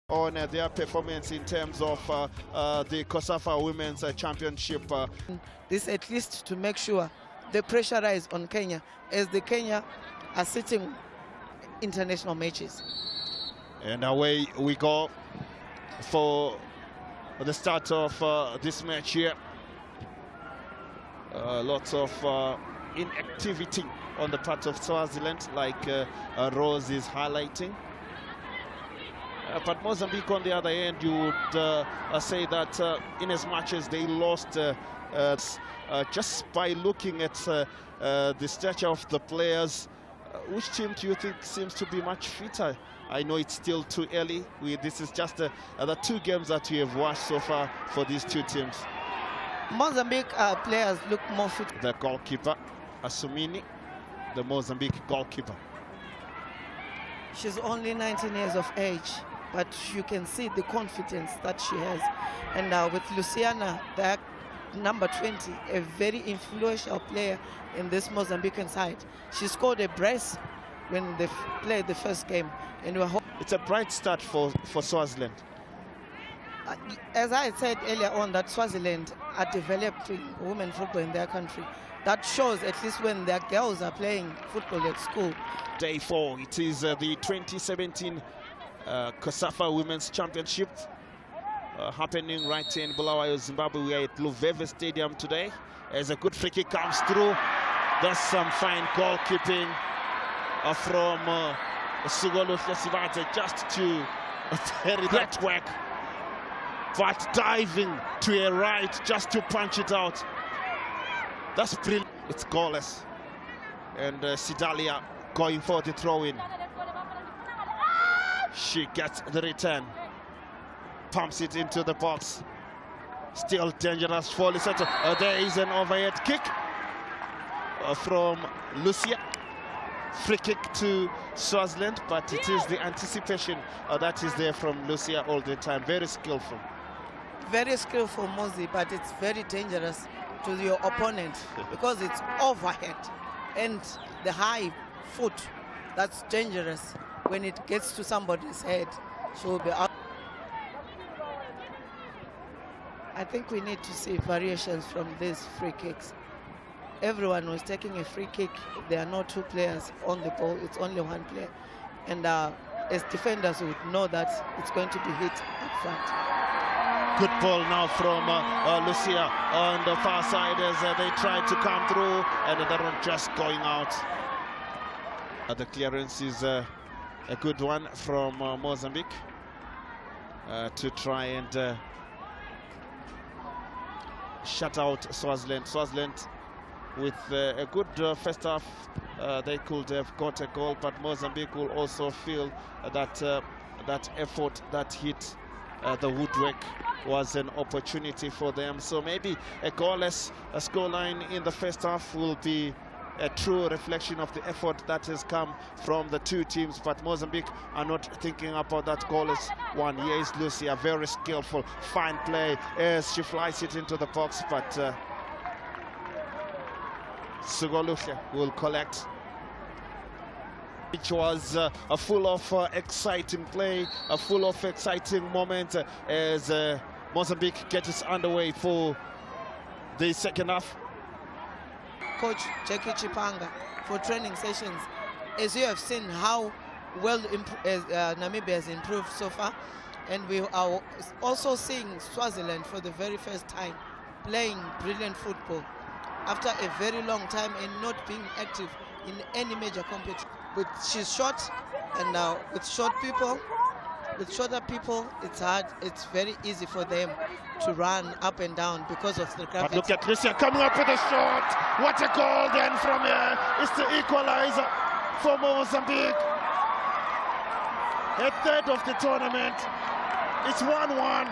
On their performance in terms of the COSAFA Women's Championship. This at least to make sure the pressure is on Kenya as the Kenya are sitting international matches. And away we go for the start of this match here. Lots of inactivity on the part of Swaziland, like Rose is highlighting. But Mozambique, on the other hand, you would say that in as much as they lost, just by looking at the stature of the players, which team do you think seems to be much fitter? I know it's still too early. This is just the 2 games that we have watched so far for these 2 teams. Mozambique players look more fit. The goalkeeper, Asumini, the Mozambique goalkeeper. She's only 19 years of age, but you can see the confidence that she has. And with Luciana, that number 20, a very influential player in this Mozambican side. She scored a brace when they played the first game. And it's a bright start for Swaziland. As I said earlier on, that Swaziland are developing women football in their country. That shows at least when their girls are playing football at school. Day 4, it is the 2017 COSAFA Women's Championship happening right here in Bulawayo, Zimbabwe. We are at Luveve Stadium today. As a good free kick comes through, there's some fine goalkeeping from Sugoluhle Sibate just to bury that work. But diving to a right just to punch it out. That's brilliant. It's goalless. And Sidalia going for the throw-in. She gets the return. Pumps it into the box. Still dangerous for Lesotho. There is an overhead kick from Lucia. Free kick to Swaziland, but it is the anticipation that is there from Lucia all the time. Very skillful. Very skillful, Mozi, but it's very dangerous to your opponent because it's overhead and the high foot. That's dangerous. When it gets to somebody's head, she will be out. I think we need to see variations from these free kicks. Everyone was taking a free kick. There are no 2 players on the ball. It's only 1 player. And as defenders, we would know that it's going to be hit up front. Good ball now from Lucia on the far side as they try to come through, and that one just going out. The clearance is a good one from Mozambique to try and shut out Swaziland. Swaziland with a good first half, they could have got a goal, but Mozambique will also feel that that effort that hit the woodwork was an opportunity for them. So maybe a goalless scoreline in the first half will be a true reflection of the effort that has come from the 2 teams, but Mozambique are not thinking about that goalless one. Here is Lucia, very skillful, fine play as she flies it into the box, but Sugoluhle will collect. It was full of exciting play, full of exciting moment as Mozambique gets underway for the second half. Coach Jackie Chipanga for training sessions. As you have seen how well Namibia has improved so far, and we are also seeing Swaziland for the very first time playing brilliant football after a very long time and not being active in any major competition. But she's short, and with shorter people, it's hard. It's very easy for them to run up and down because of the gravity. But look at Lucia coming up with a shot. What a goal then from here. It's the equalizer for Mozambique. A 3rd of the tournament. It's 1-1.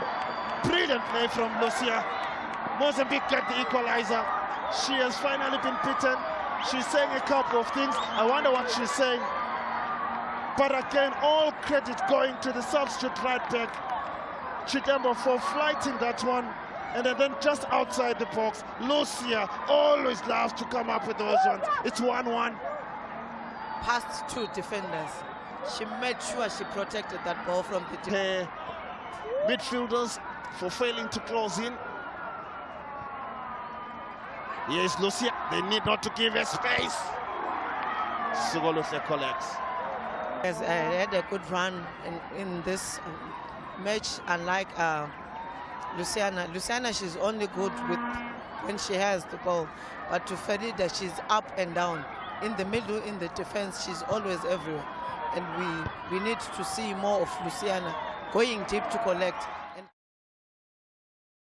Brilliant play from Lucia. Mozambique get the equalizer. She has finally been beaten. She's saying a couple of things. I wonder what she's saying. But again, all credit going to the substitute right back, Chidembo, for flighting that one. And then just outside the box, Lucia always loves to come up with those ones. It's 1-1. Past 2 defenders. She made sure she protected that ball from the team. Her midfielders for failing to close in. Here is Lucia. They need not to give her space. Sugoluthe collects. Has had a good run in this match, unlike Luciana. Luciana, she's only good with when she has the ball, but to Farida, she's up and down. In the middle, in the defense, she's always everywhere. And we need to see more of Luciana going deep to collect.